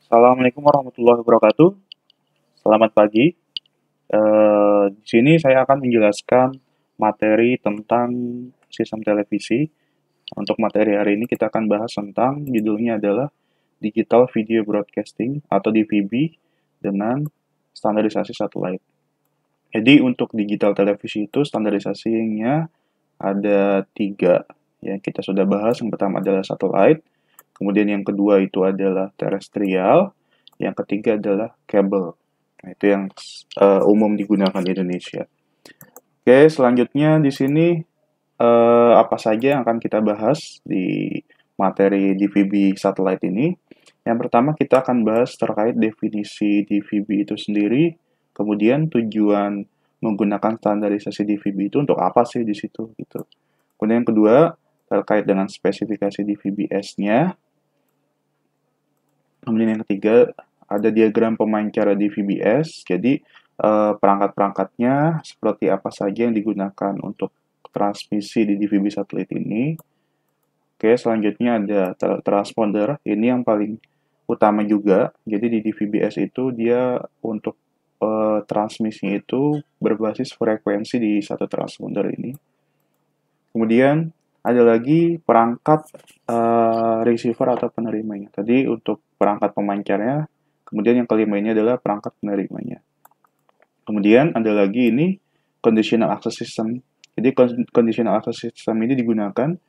Assalamualaikum warahmatullahi wabarakatuh. Selamat pagi. Di sini saya akan menjelaskan materi tentang sistem televisi. Untuk materi hari ini kita akan bahas tentang judulnya adalah Digital Video Broadcasting atau DVB dengan standarisasi satelit. Jadi untuk digital televisi itu standarisasinya ada tiga yang kita sudah bahas. Yang pertama adalah satelit, kemudian yang kedua itu adalah terestrial, yang ketiga adalah kabel. Nah, itu yang umum digunakan di Indonesia. Oke, selanjutnya di sini apa saja yang akan kita bahas di materi DVB satelit ini. Yang pertama kita akan bahas terkait definisi DVB itu sendiri, kemudian tujuan menggunakan standarisasi DVB itu untuk apa sih di situ gitu. Kemudian yang kedua terkait dengan spesifikasi DVB-S-nya. Kemudian yang ketiga ada diagram pemancar DVB-S. Jadi perangkat-perangkatnya seperti apa saja yang digunakan untuk transmisi di DVB satelit ini. Oke, selanjutnya ada transponder. Ini yang paling utama juga. Jadi di DVB-S itu dia untuk transmisinya itu berbasis frekuensi di satu transponder ini. Kemudian ada lagi perangkat receiver atau penerimanya. Tadi untuk perangkat pemancarnya, kemudian yang kelima ini adalah perangkat penerimanya. Kemudian ada lagi ini conditional access system. Jadi conditional access system ini digunakan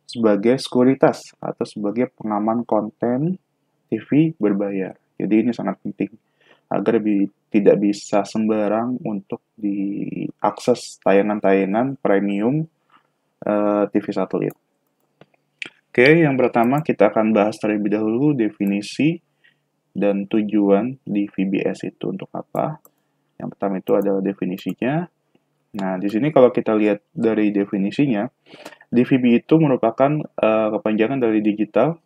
sebagai sekuritas atau sebagai pengaman konten TV berbayar. Jadi ini sangat penting agar tidak bisa sembarang untuk diakses tayangan-tayangan premium TV satelit. Oke, yang pertama kita akan bahas terlebih dahulu definisi dan tujuan di VBS itu untuk apa. Yang pertama itu adalah definisinya. Nah, di sini kalau kita lihat dari definisinya, DVB itu merupakan kepanjangan dari digital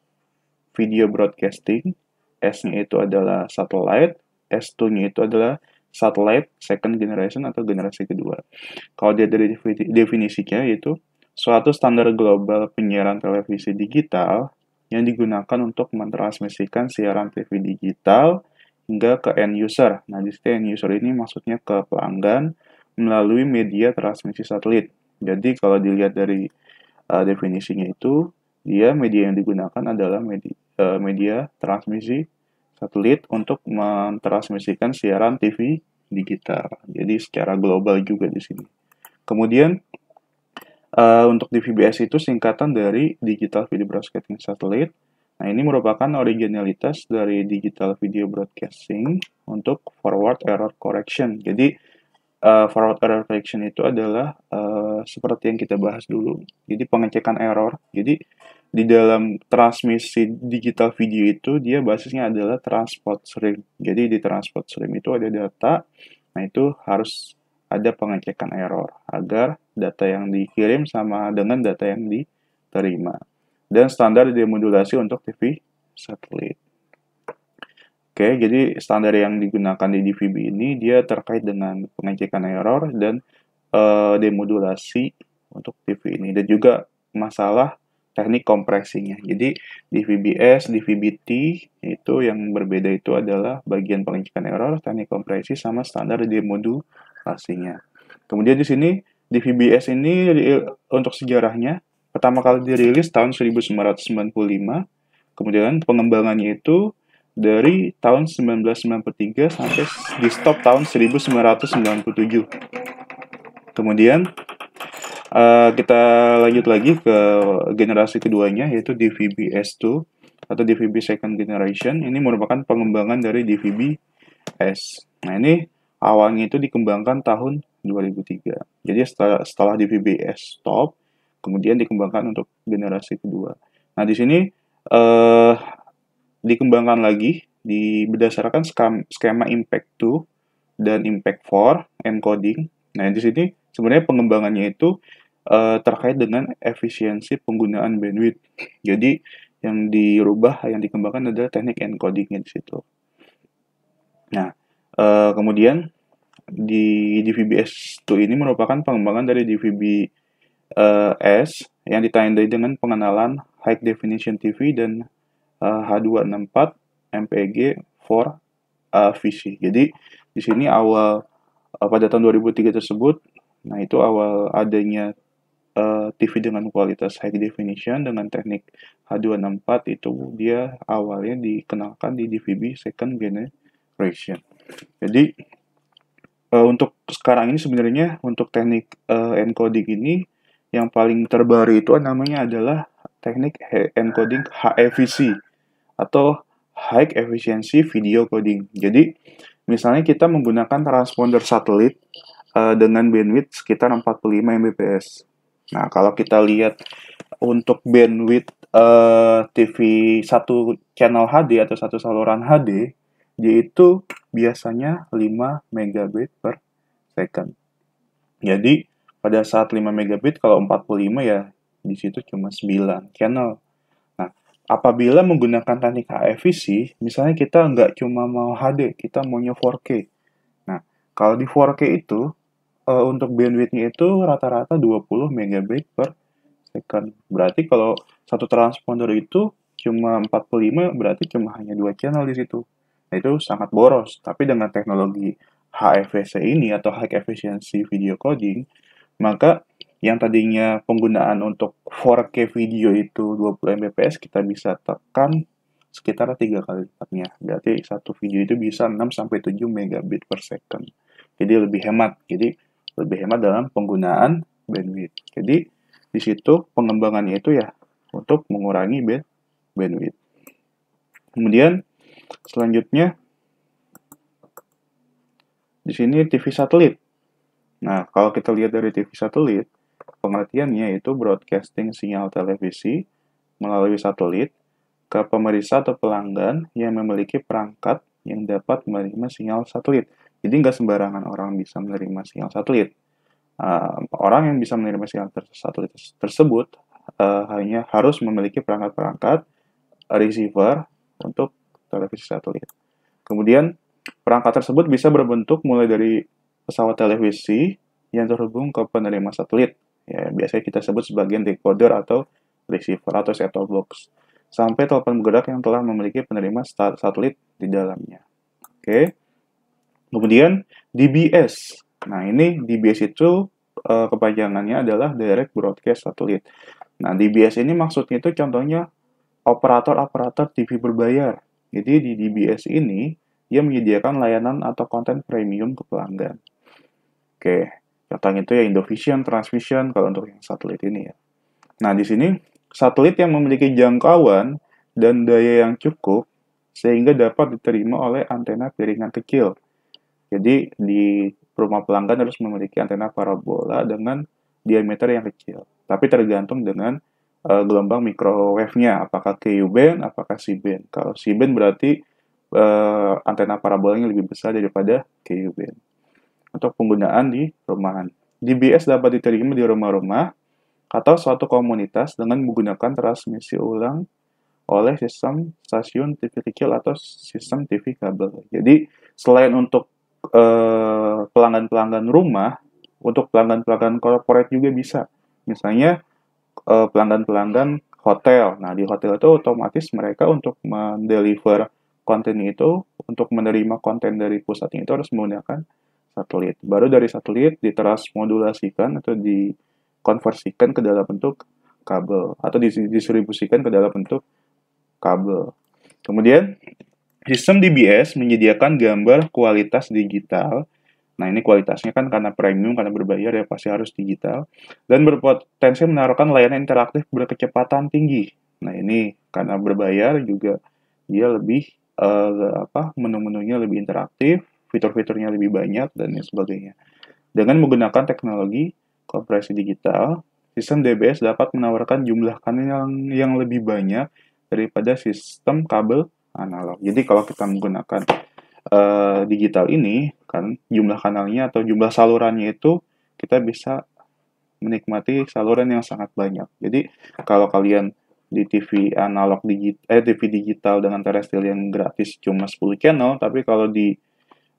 video broadcasting. S-nya itu adalah satellite, S2-nya itu adalah satellite second generation atau generasi kedua. Kalau dia dari definisinya yaitu suatu standar global penyiaran televisi digital yang digunakan untuk mentransmisikan siaran TV digital hingga ke end user. Nah, di sini end user ini maksudnya ke pelanggan melalui media transmisi satelit. Jadi kalau dilihat dari definisinya itu, dia media yang digunakan adalah media transmisi satelit untuk mentransmisikan siaran TV digital. Jadi secara global juga di sini. Kemudian untuk DVB-S itu singkatan dari Digital Video Broadcasting Satellite. Nah, ini merupakan originalitas dari Digital Video Broadcasting untuk Forward Error Correction. Jadi, Forward Error Correction itu adalah seperti yang kita bahas dulu. Jadi, pengecekan error. Jadi, di dalam transmisi digital video itu, dia basisnya adalah transport stream. Jadi, di transport stream itu ada data. Nah, itu harus ada pengecekan error agar data yang dikirim sama dengan data yang diterima. Dan standar demodulasi untuk TV satelit. Oke, jadi standar yang digunakan di DVB ini dia terkait dengan pengecekan error dan demodulasi untuk TV ini dan juga masalah teknik kompresinya. Jadi DVB-S, DVB-T itu yang berbeda itu adalah bagian pengecekan error, teknik kompresi sama standar demodulasinya. Kemudian di sini DVB-S ini untuk sejarahnya pertama kali dirilis tahun 1995. Kemudian pengembangannya itu dari tahun 1993 sampai di stop tahun 1997. Kemudian kita lanjut lagi ke generasi keduanya yaitu DVB-S2 atau DVB Second Generation. Ini merupakan pengembangan dari DVB-S. Nah, ini awalnya itu dikembangkan tahun 2003. Jadi setelah DVB-S stop, kemudian dikembangkan untuk generasi kedua. Nah, di sini dikembangkan lagi berdasarkan skema Impact 2 dan Impact 4 encoding. Nah, di sini sebenarnya pengembangannya itu terkait dengan efisiensi penggunaan bandwidth. Jadi yang dirubah, yang dikembangkan adalah teknik encodingnya di situ. Nah, kemudian di DVB-S2 ini merupakan pengembangan dari DVB-S yang ditandai dengan pengenalan High Definition TV dan H264 MPEG 4VC. Jadi di sini awal pada tahun 2003 tersebut, nah itu awal adanya TV dengan kualitas high definition dengan teknik H264 itu dia awalnya dikenalkan di DVB second generation. Jadi untuk sekarang ini sebenarnya untuk teknik encoding ini yang paling terbaru itu namanya adalah teknik encoding HEVC atau High Efficiency Video Coding. Jadi misalnya kita menggunakan transponder satelit dengan bandwidth sekitar 45 Mbps. Nah, kalau kita lihat untuk bandwidth TV satu channel HD atau satu saluran HD, yaitu biasanya 5 megabit per second. Jadi, pada saat 5 megabit, kalau 45 ya, di situ cuma 9 channel. Nah, apabila menggunakan teknik HEVC, misalnya kita nggak cuma mau HD, kita maunya 4K. Nah, kalau di 4K itu, untuk bandwidth-nya itu rata-rata 20 megabit per second. Berarti kalau satu transponder itu cuma 45, berarti cuma hanya 2 channel di situ. Nah, itu sangat boros. Tapi dengan teknologi HEVC ini atau High Efficiency Video Coding, maka yang tadinya penggunaan untuk 4K video itu 20 Mbps, kita bisa tekan sekitar 3 kali lipatnya. Berarti satu video itu bisa 6-7 megabit per second. Jadi lebih hemat. Jadi lebih hemat dalam penggunaan bandwidth. Jadi di situ pengembangannya itu ya untuk mengurangi bandwidth. Kemudian selanjutnya di sini TV satelit. Nah, kalau kita lihat dari TV satelit, pengertiannya itu broadcasting sinyal televisi melalui satelit ke pemirsa atau pelanggan yang memiliki perangkat yang dapat menerima sinyal satelit. Jadi nggak sembarangan orang bisa menerima sinyal satelit. Orang yang bisa menerima sinyal satelit tersebut hanya harus memiliki perangkat-perangkat receiver untuk televisi satelit. Kemudian perangkat tersebut bisa berbentuk mulai dari pesawat televisi yang terhubung ke penerima satelit. Ya, biasanya kita sebut sebagai decoder atau receiver atau set-top box. Sampai telepon bergerak yang telah memiliki penerima satelit di dalamnya. Oke. Kemudian DBS. Nah, ini DBS itu kepanjangannya adalah Direct Broadcast Satellite. Nah, DBS ini maksudnya itu contohnya operator-operator TV berbayar. Jadi di DBS ini dia menyediakan layanan atau konten premium ke pelanggan. Oke, contohnya itu ya Indovision, Transvision kalau untuk yang satelit ini ya. Nah, di sini satelit yang memiliki jangkauan dan daya yang cukup sehingga dapat diterima oleh antena piringan kecil. Jadi di rumah pelanggan harus memiliki antena parabola dengan diameter yang kecil. Tapi tergantung dengan gelombang microwave-nya, apakah Ku band, apakah C band. Kalau C band berarti antena parabolanya lebih besar daripada Ku band. Untuk penggunaan di rumahan. DBS dapat diterima di rumah-rumah atau suatu komunitas dengan menggunakan transmisi ulang oleh sistem stasiun TV kecil atau sistem TV kabel. Jadi selain untuk pelanggan-pelanggan rumah, untuk pelanggan-pelanggan corporate juga bisa. Misalnya pelanggan-pelanggan hotel. Nah, di hotel itu otomatis mereka untuk mendeliver konten itu, untuk menerima konten dari pusatnya itu harus menggunakan satelit. Baru dari satelit ditransmodulasikan atau dikonversikan ke dalam bentuk kabel atau didistribusikan ke dalam bentuk kabel. Kemudian sistem DBS menyediakan gambar kualitas digital. Nah, ini kualitasnya kan karena premium, karena berbayar ya pasti harus digital. Dan berpotensi menaruhkan layanan interaktif berkecepatan tinggi. Nah, ini karena berbayar juga dia lebih menu-menunya lebih interaktif, fitur-fiturnya lebih banyak dan lain sebagainya. Dengan menggunakan teknologi kompresi digital, sistem DBS dapat menawarkan jumlah kanal yang lebih banyak daripada sistem kabel analog. Jadi kalau kita menggunakan digital ini, kan jumlah kanalnya atau jumlah salurannya itu kita bisa menikmati saluran yang sangat banyak. Jadi kalau kalian di TV analog TV digital dengan terestrial yang gratis cuma 10 channel, tapi kalau di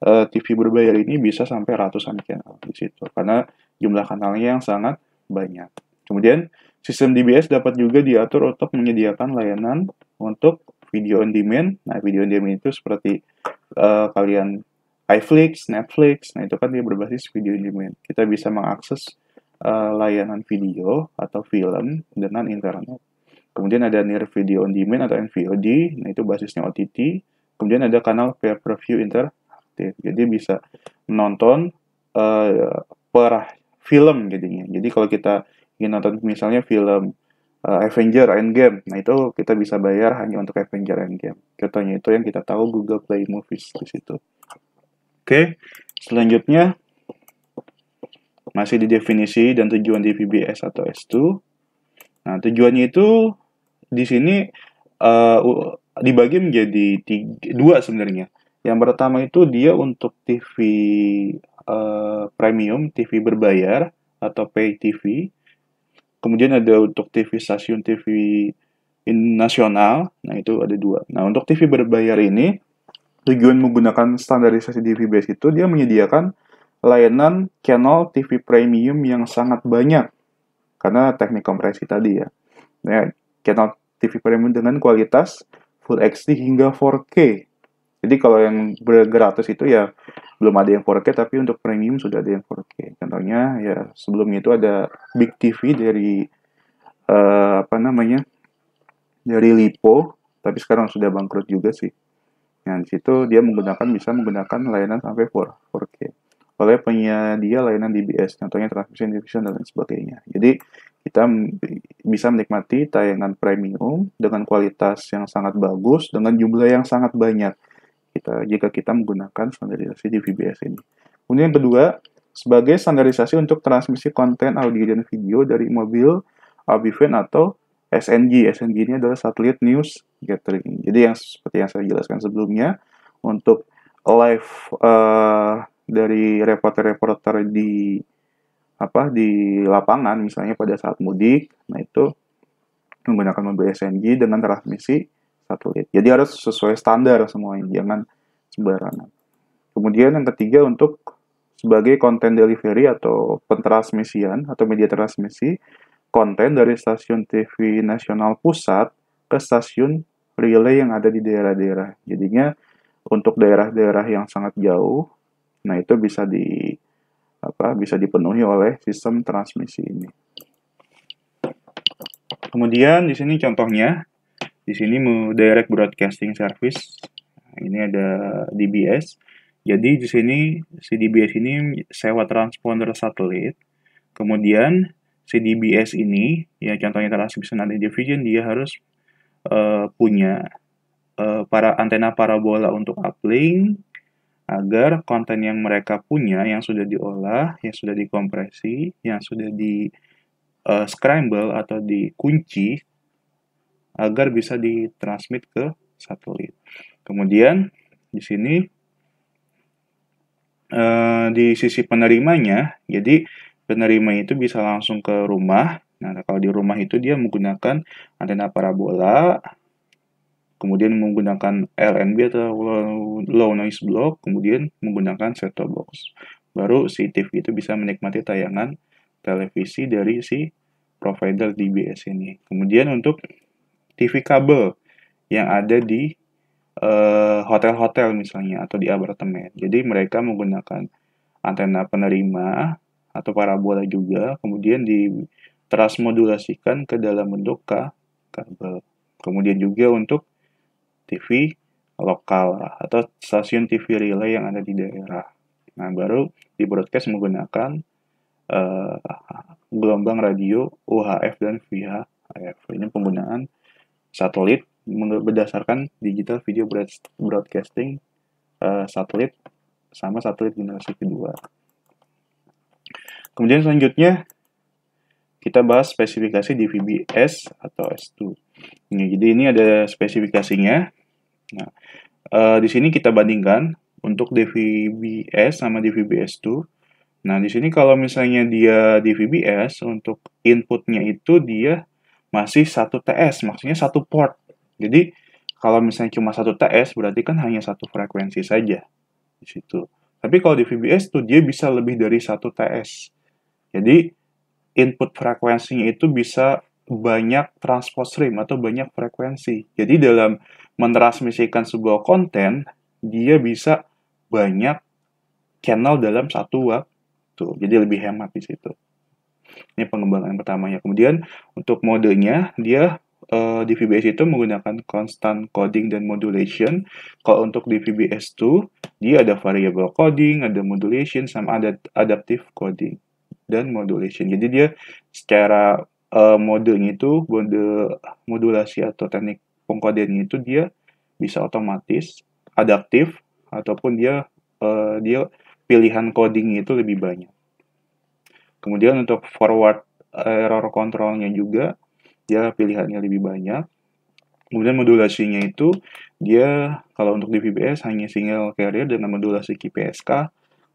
TV berbayar ini bisa sampai ratusan channel di situ karena jumlah kanalnya yang sangat banyak. Kemudian sistem DBS dapat juga diatur untuk menyediakan layanan untuk video on demand. Nah, video on demand itu seperti kalian iFlix, Netflix, nah itu kan dia berbasis video on demand. Kita bisa mengakses layanan video atau film dengan internet. Kemudian ada near video on demand atau NVOD, nah itu basisnya OTT. Kemudian ada kanal pay-per-view interaktif, jadi bisa menonton per film jadinya. Jadi kalau kita ingin nonton misalnya film Avenger Endgame, nah itu kita bisa bayar hanya untuk Avenger Endgame. Contohnya itu yang kita tahu Google Play Movies di situ. Oke, selanjutnya masih di definisi dan tujuan DVB-S atau S2. Nah, tujuannya itu di sini dibagi menjadi dua sebenarnya. Yang pertama itu dia untuk TV premium, TV berbayar atau pay TV. Kemudian ada untuk TV stasiun TV nasional, nah itu ada dua. Nah, untuk TV berbayar ini, tujuan menggunakan standarisasi DVB-S itu dia menyediakan layanan channel TV premium yang sangat banyak karena teknik kompresi tadi ya. Nah, channel TV premium dengan kualitas Full HD hingga 4K. Jadi kalau yang gratis itu ya belum ada yang 4K, tapi untuk premium sudah ada yang 4K. Contohnya ya sebelumnya itu ada Big TV dari dari Lipo, tapi sekarang sudah bangkrut juga sih. Nah, di situ dia bisa menggunakan layanan sampai 4K oleh penyedia layanan DBS, contohnya transmission, division, dan lain sebagainya. Jadi, kita bisa menikmati tayangan premium dengan kualitas yang sangat bagus, dengan jumlah yang sangat banyak jika kita menggunakan standarisasi DVB-S ini. Kemudian yang kedua, sebagai standarisasi untuk transmisi konten audio dan video dari mobil ABVN atau SNG. SNG ini adalah Satellite News Gathering. Jadi yang seperti yang saya jelaskan sebelumnya, untuk live dari reporter-reporter di lapangan, misalnya pada saat mudik, nah itu menggunakan mobil SNG dengan transmisi satelit. Jadi harus sesuai standar semuanya, jangan sembarangan. Kemudian yang ketiga untuk sebagai content delivery atau pentransmisian atau media transmisi konten dari stasiun TV nasional pusat ke stasiun relay yang ada di daerah-daerah. Jadinya untuk daerah-daerah yang sangat jauh, nah itu bisa dipenuhi oleh sistem transmisi ini. Kemudian di sini contohnya, di sini direct broadcasting service. Ini ada DBS. Jadi di sini si DBS ini sewa transponder satelit. Kemudian si DBS ini, ya contohnya transmission and division, dia harus punya antena parabola untuk uplink, agar konten yang mereka punya, yang sudah diolah, yang sudah dikompresi, yang sudah di scramble atau dikunci, agar bisa ditransmit ke satelit. Kemudian di sini di sisi penerimanya, jadi penerima itu bisa langsung ke rumah. Nah, kalau di rumah itu dia menggunakan antena parabola, kemudian menggunakan LNB atau low noise block, kemudian menggunakan set-top box. Baru si TV itu bisa menikmati tayangan televisi dari si provider DBS ini. Kemudian untuk TV kabel yang ada di hotel-hotel misalnya atau di apartemen. Jadi mereka menggunakan antena penerima atau parabola juga, kemudian ditransmodulasikan ke dalam bentuk kabel. Kemudian juga untuk TV lokal atau stasiun TV relay yang ada di daerah. Nah, baru di broadcast menggunakan gelombang radio UHF dan VHF. Ini penggunaan satelit berdasarkan digital video broadcasting satelit sama satelit generasi kedua. Kemudian selanjutnya kita bahas spesifikasi DVB-S atau S2. Jadi ini ada spesifikasinya. Nah, di sini kita bandingkan untuk DVB-S sama DVB-S2. Nah, di sini kalau misalnya dia DVB-S, untuk inputnya itu dia masih 1 TS, maksudnya 1 port. Jadi, kalau misalnya cuma 1 TS, berarti kan hanya 1 frekuensi saja di situ. Tapi kalau DVB-S tuh dia bisa lebih dari 1 TS. Jadi, input frekuensinya itu bisa banyak transport stream atau banyak frekuensi. Jadi, dalam mentransmisikan sebuah konten, dia bisa banyak channel dalam satu waktu. Jadi lebih hemat di situ. Ini pengembangan pertamanya. Kemudian untuk modenya, dia di VBS itu menggunakan constant coding dan modulation. Kalau untuk di VBS2, dia ada variable coding, ada modulation, sama ada adaptive coding dan modulation. Jadi dia secara modenya itu, modulasi atau teknik pengkodeannya itu dia bisa otomatis, adaptif, ataupun dia pilihan coding itu lebih banyak. Kemudian untuk forward error controlnya juga, dia pilihannya lebih banyak. Kemudian modulasinya itu, dia kalau untuk di VBS hanya single carrier dengan modulasi QPSK.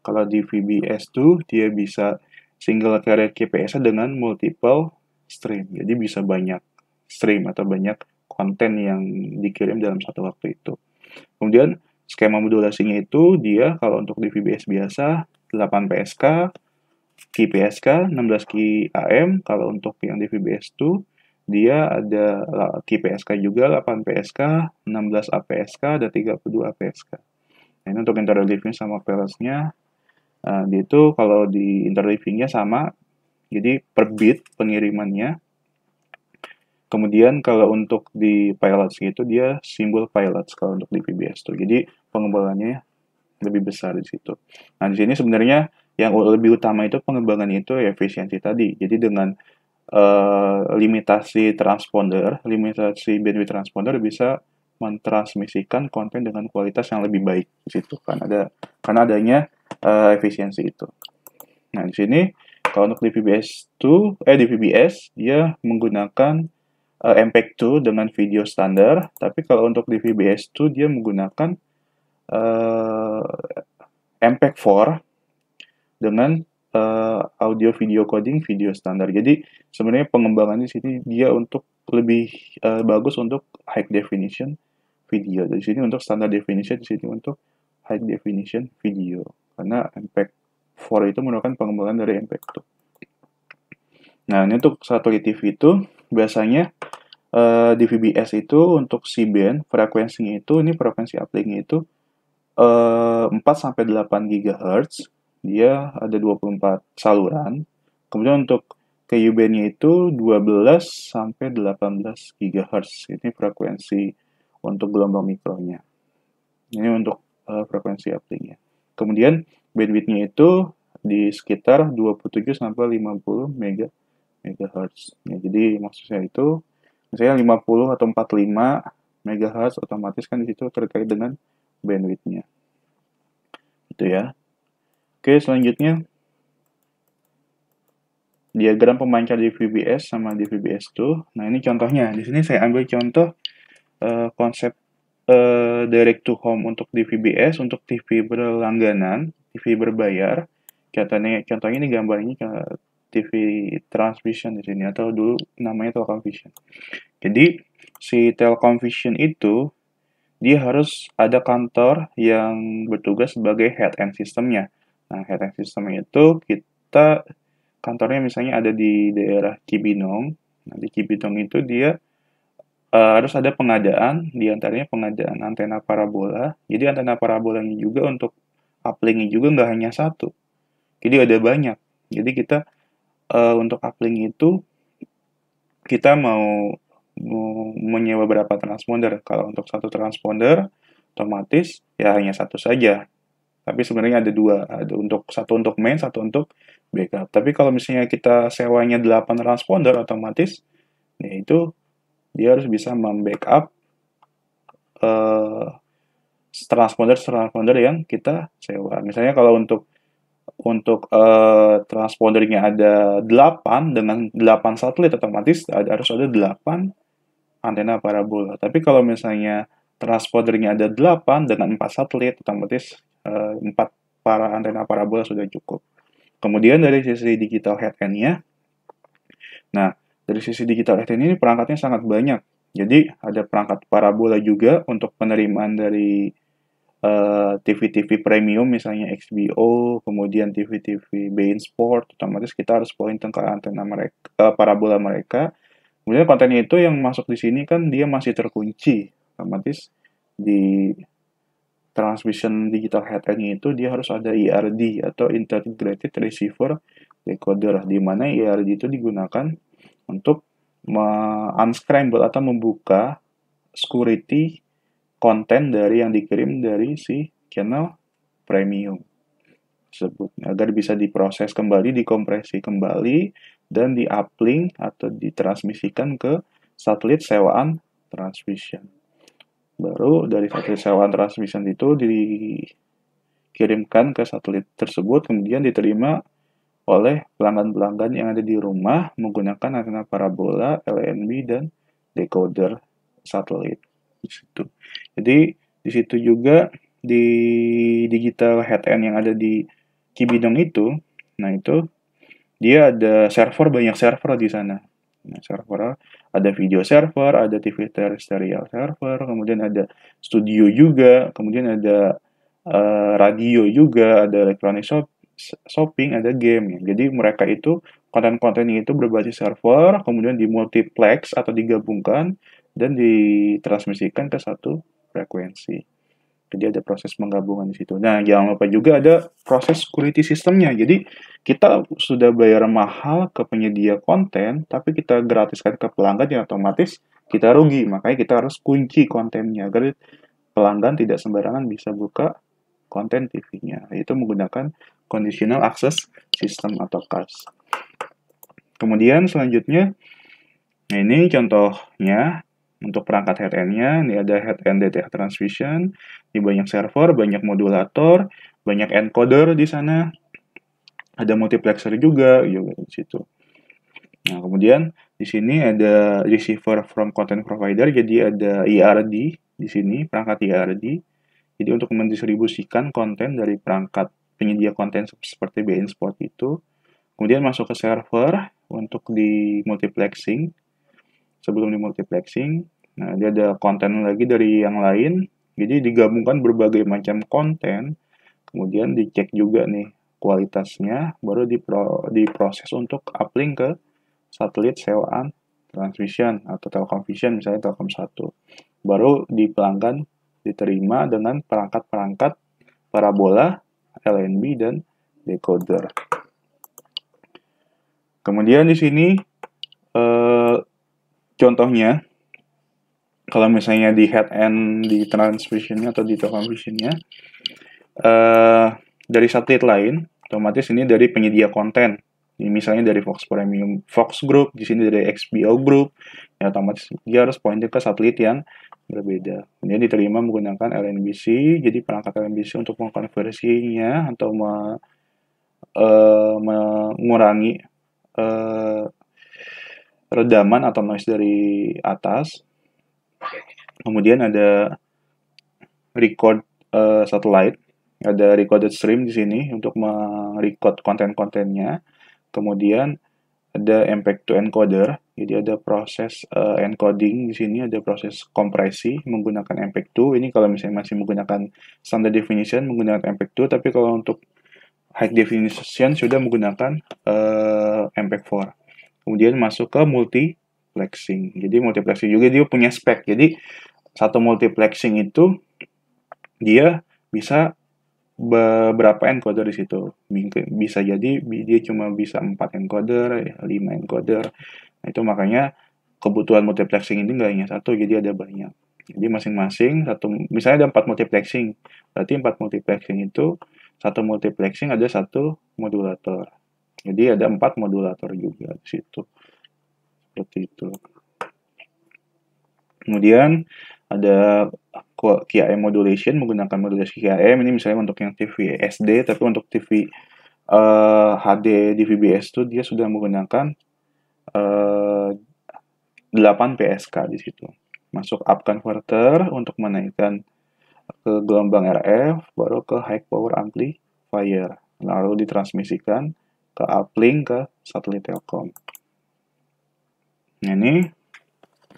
Kalau di VBS2, dia bisa single carrier QPSK dengan multiple stream. Jadi bisa banyak stream atau banyak konten yang dikirim dalam satu waktu itu. Kemudian skema modulasinya itu, dia kalau untuk di VBS biasa 8 PSK, QPSK 16 QAM. Kalau untuk yang di VBS2 dia ada QPSK juga 8 PSK, 16 APSK, dan 32 APSK. Nah, ini untuk interleaving sama failsnya. Dia itu kalau di interleavingnya sama, jadi per bit pengirimannya. Kemudian kalau untuk di pilots itu dia simbol pilots kalau untuk di VBS tuh. Jadi pengembangannya lebih besar di situ. Nah, di sini sebenarnya yang lebih utama itu pengembangan itu efisiensi tadi. Jadi dengan limitasi transponder, limitasi bandwidth transponder bisa mentransmisikan konten dengan kualitas yang lebih baik di situ karena adanya efisiensi itu. Nah, di sini kalau untuk di VBS dia menggunakan MPEG-2 dengan video standar, tapi kalau untuk di VBS2 dia menggunakan MPEG-4 dengan audio video coding video standar. Jadi sebenarnya pengembangannya di sini dia untuk lebih bagus untuk high definition video. Di sini untuk standar definition, di sini untuk high definition video. Karena MPEG-4 itu merupakan pengembangan dari MPEG-2. Nah, ini untuk satelit TV itu biasanya di VBS itu untuk C-band frekuensinya itu, ini frekuensi uplink-nya itu 4 sampai 8 GHz. Dia ada 24 saluran. Kemudian untuk KU-band-nya itu 12 sampai 18 GHz. Ini frekuensi untuk gelombang mikronya. Ini untuk frekuensi uplink-nya. Kemudian bandwidth-nya itu di sekitar 27 sampai 50 MHz. Ya, jadi maksudnya itu misalnya 50 atau 45 MHz otomatis kan di situ terkait dengan bandwidth-nya. Itu ya. Oke, selanjutnya diagram pemancar di VBS sama di VBS2. Nah, ini contohnya. Di sini saya ambil contoh konsep direct to home untuk di VBS, untuk TV berlangganan, TV berbayar. Contohnya ini gambarnya ke TV transmission di sini, atau dulu namanya Telkom Vision. Jadi si Telkom Vision itu dia harus ada kantor yang bertugas sebagai head end systemnya. Nah, head end systemnya itu kita kantornya misalnya ada di daerah Cibinong. Nah, di Cibinong itu dia harus ada pengadaan, diantaranya pengadaan antena parabola. Jadi antena parabolanya juga untuk uplink-nya juga nggak hanya satu. Jadi ada banyak. Jadi kita untuk uplink itu kita mau menyewa berapa transponder. Kalau untuk satu transponder, otomatis ya hanya satu saja. Tapi sebenarnya ada dua, ada satu untuk main, satu untuk backup. Tapi kalau misalnya kita sewanya 8 transponder, otomatis ya itu dia harus bisa membackup transponder yang kita sewa. Misalnya kalau untuk transpondernya ada 8 dengan 8 satelit, otomatis harus ada 8 antena parabola. Tapi kalau misalnya transpondernya ada 8 dengan 4 satelit, otomatis 4 para antena parabola sudah cukup. Kemudian dari sisi digital head-end-nya, nah dari sisi digital head-end ini perangkatnya sangat banyak. Jadi ada perangkat parabola juga untuk penerimaan dari TV-TV premium misalnya XBO, kemudian TV-TV beIN Sport, otomatis kita harus pointing ke antena mereka, parabola mereka. Kemudian kontennya itu yang masuk di sini kan dia masih terkunci Otomatis di transmission digital head-end itu dia harus ada IRD atau Integrated Receiver Decoder, di mana IRD itu digunakan untuk unscramble atau membuka security konten dari yang dikirim dari si channel premium tersebut agar bisa diproses kembali, dikompresi kembali, dan di-uplink atau ditransmisikan ke satelit sewaan transmission. Baru dari satelit sewaan transmission itu dikirimkan ke satelit tersebut, kemudian diterima oleh pelanggan-pelanggan yang ada di rumah menggunakan antena parabola, LNB, dan decoder satelit. Di situ. Jadi di situ juga di digital head-end yang ada di Cibinong itu, nah itu dia ada server, banyak server di sana. Nah, server ada video server, ada TV terrestrial server, kemudian ada studio juga, kemudian ada radio juga, ada electronic shopping, ada game. Ya. Jadi mereka itu konten-kontennya itu berbasis server, kemudian dimultiplex atau digabungkan dan ditransmisikan ke satu frekuensi. Jadi ada proses penggabungan di situ. Nah, jangan lupa juga ada proses security systemnya. Jadi kita sudah bayar mahal ke penyedia konten, tapi kita gratiskan ke pelanggan, yang otomatis kita rugi. Makanya kita harus kunci kontennya agar pelanggan tidak sembarangan bisa buka konten TV-nya. Itu menggunakan conditional access system atau CAS. Kemudian selanjutnya, nah ini contohnya untuk perangkat head-end-nya. Ini ada head-end data transmission, di banyak server, banyak modulator, banyak encoder di sana, ada multiplexer juga di situ. Nah, kemudian di sini ada receiver from content provider, jadi ada IRD di sini, perangkat IRD. Jadi untuk mendistribusikan konten dari perangkat penyedia konten seperti beIN Sport itu, kemudian masuk ke server untuk di multiplexing. Sebelum di multiplexing, nah dia ada konten lagi dari yang lain, jadi digabungkan berbagai macam konten, kemudian dicek juga nih kualitasnya, baru diproses untuk uplink ke satelit sewaan transmission atau Telkomvision, misalnya Telkom 1. Baru di pelanggan diterima dengan perangkat-perangkat parabola, LNB, dan decoder. Kemudian di sini contohnya, kalau misalnya di head-end di transmission-nya atau di Telkomvision-nya, dari satelit lain, otomatis ini dari penyedia konten. Ini misalnya dari Fox Premium, Fox Group, di sini dari XBO Group, ya otomatis dia harus pointer ke satelit yang berbeda. Kemudian diterima menggunakan LNBC, jadi perangkat LNBC untuk mengkonversinya atau mengurangi redaman atau noise dari atas. Kemudian ada record satellite, ada recorded stream di sini untuk merecord konten-kontennya. Kemudian ada MPEG-2 encoder, jadi ada proses encoding di sini, ada proses kompresi menggunakan MPEG-2. Ini kalau misalnya masih menggunakan standard definition menggunakan MPEG-2, tapi kalau untuk high definition sudah menggunakan MPEG-4. Kemudian masuk ke multiplexing. Jadi multiplexing juga dia punya spek. Jadi satu multiplexing itu dia bisa beberapa encoder di situ. Bisa jadi dia cuma bisa 4 encoder, 5 encoder. Nah, itu makanya kebutuhan multiplexing ini nggak hanya satu, jadi ada banyak. Jadi masing-masing misalnya ada 4 multiplexing. Berarti 4 multiplexing itu satu multiplexing ada satu modulator. Jadi ada 4 modulator juga di situ. Seperti itu. Kemudian ada QAM modulation, menggunakan modulasi QAM. Ini misalnya untuk yang TV SD, tapi untuk TV HD di VBS itu dia sudah menggunakan 8 PSK di situ. Masuk up converter untuk menaikkan ke gelombang RF, baru ke high power amplifier. Lalu ditransmisikan ke uplink ke satelit Telkom. Nah, ini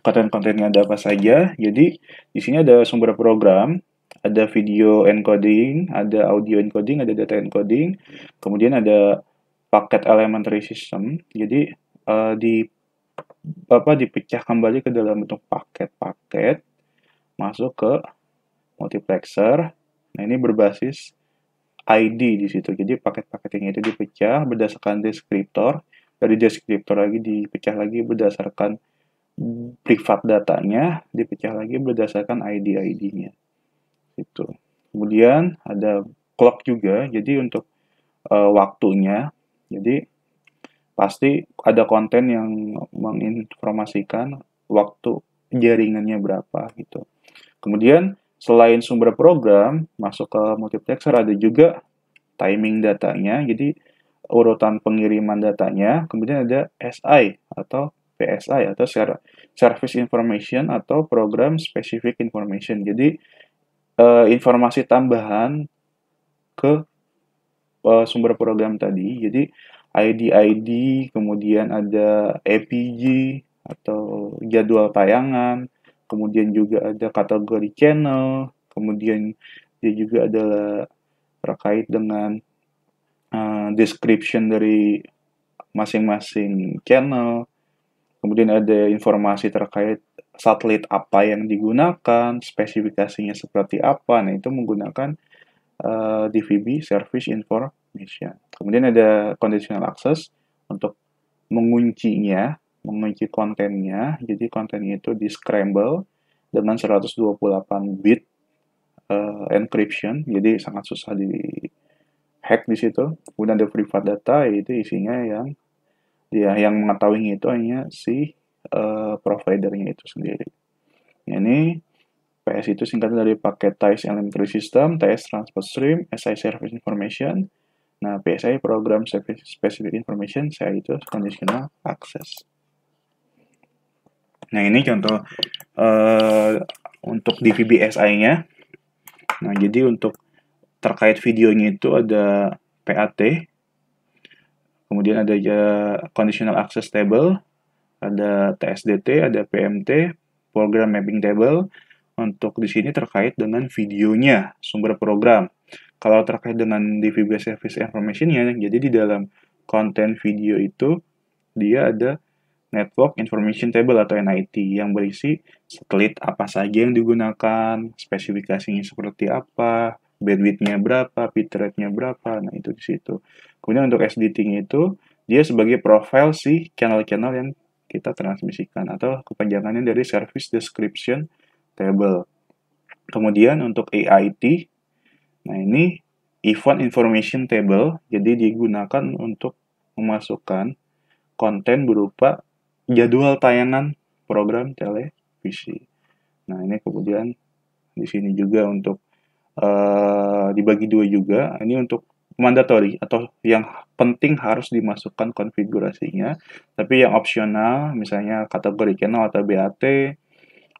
konten-kontennya ada apa saja. Jadi di sini ada sumber program, ada video encoding, ada audio encoding, ada data encoding, kemudian ada paket elementary system. Jadi dipecah kembali ke dalam bentuk paket-paket. masuk ke multiplexer. Nah, ini berbasis ID di situ. Jadi paket-paketnya itu dipecah berdasarkan deskriptor. Dari deskriptor lagi dipecah lagi berdasarkan privat datanya, dipecah lagi berdasarkan ID-ID-nya. Itu. Kemudian ada clock juga. Jadi untuk waktunya, jadi pasti ada konten yang menginformasikan waktu jaringannya berapa gitu. Kemudian selain sumber program masuk ke multiplexer, ada juga timing datanya. Jadi urutan pengiriman datanya. Kemudian ada SI atau PSI atau Service Information atau Program Specific Information. Jadi informasi tambahan ke sumber program tadi. Jadi ID-ID, kemudian ada APG atau jadwal tayangan, kemudian juga ada kategori channel, kemudian dia juga adalah terkait dengan description dari masing-masing channel, kemudian ada informasi terkait satelit apa yang digunakan, spesifikasinya seperti apa. Nah, itu menggunakan DVB Service Information. Kemudian ada conditional access untuk menguncinya, mengunci kontennya. Jadi kontennya itu di scramble dengan 128 bit encryption. Jadi sangat susah di hack di situ. Kemudian ada privat data, yaitu isinya yang mengetahui itu hanya si providernya itu sendiri. Ini PS itu singkatan dari paket TIES Elementary System, TIES Transport Stream, SI Service Information. Nah, PSI Program Specific Information, saya itu Conditional Access. Nah, ini contoh untuk DVB-SI-nya. Nah, jadi untuk terkait videonya itu ada PAT, kemudian ada Conditional Access Table, ada TSDT, ada PMT, Program Mapping Table. Untuk di sini terkait dengan videonya, sumber program. Kalau terkait dengan DVB Service Information-nya, jadi di dalam konten video itu, dia ada Network Information Table atau NIT yang berisi satelit apa saja yang digunakan, spesifikasinya seperti apa, bandwidth-nya berapa, bitrate-nya berapa, nah itu di situ. Kemudian untuk SDT-nya itu, dia sebagai profil si channel-channel yang kita transmisikan atau kepanjangannya dari Service Description Table. Kemudian untuk AIT, nah ini Event Information Table, jadi digunakan untuk memasukkan konten berupa jadwal tayangan program televisi. Nah ini kemudian di sini juga untuk dibagi dua juga. Ini untuk mandatory atau yang penting harus dimasukkan konfigurasinya. Tapi yang opsional, misalnya kategori channel atau BAT,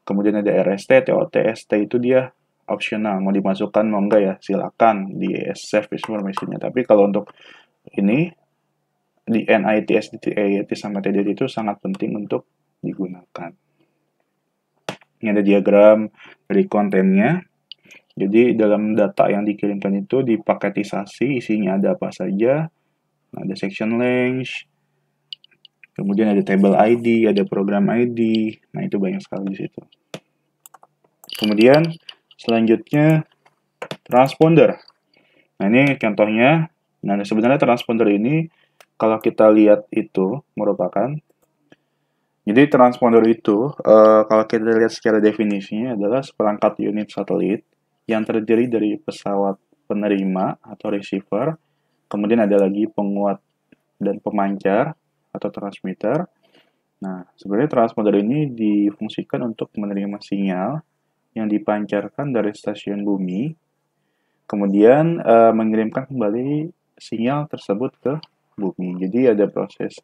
kemudian ada RST, TOT, ST itu dia opsional. Mau dimasukkan mau enggak ya silakan di save information-nya. Tapi kalau untuk ini di NIT, SDT, AIT sama TDT itu sangat penting untuk digunakan. Ini ada diagram dari kontennya. Jadi dalam data yang dikirimkan itu dipaketisasi, isinya ada apa saja. Nah, ada section length, kemudian ada table ID, ada program ID. Nah, itu banyak sekali di situ. Kemudian selanjutnya transponder. Nah, ini contohnya. Nah, sebenarnya transponder ini kalau kita lihat itu merupakan, jadi transponder itu kalau kita lihat secara definisinya adalah seperangkat unit satelit yang terdiri dari pesawat penerima atau receiver, kemudian ada lagi penguat dan pemancar atau transmitter. Nah, sebenarnya transponder ini difungsikan untuk menerima sinyal yang dipancarkan dari stasiun bumi, kemudian mengirimkan kembali sinyal tersebut ke bumi. Jadi ada proses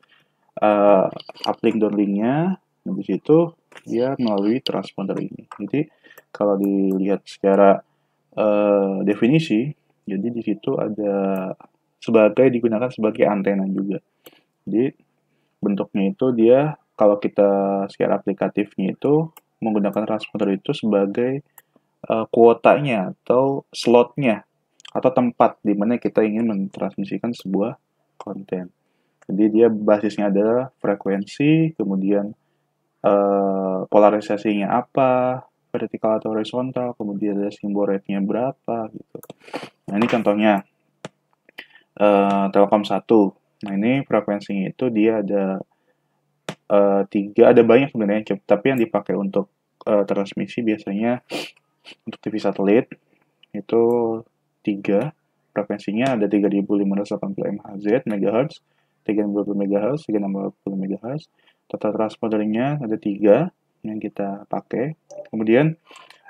uplink downlinknya, di situ dia melalui transponder ini. Jadi kalau dilihat secara definisi, jadi di situ ada digunakan sebagai antena juga. Jadi bentuknya itu dia kalau kita secara aplikatifnya itu menggunakan transponder itu sebagai kuotanya atau slotnya atau tempat di mana kita ingin mentransmisikan sebuah konten. Jadi dia basisnya adalah frekuensi, kemudian polarisasinya apa, vertikal atau horizontal, kemudian ada simbol rate-nya berapa gitu. Nah, ini contohnya Telkom 1. Nah, ini frekuensinya itu dia ada 3, ada banyak sebenarnya, tapi yang dipakai untuk transmisi biasanya untuk TV satelit itu 3. Frekuensinya ada 3580 MHz, 350 MHz, 360 MHz. Total transpondernya ada 3 yang kita pakai. Kemudian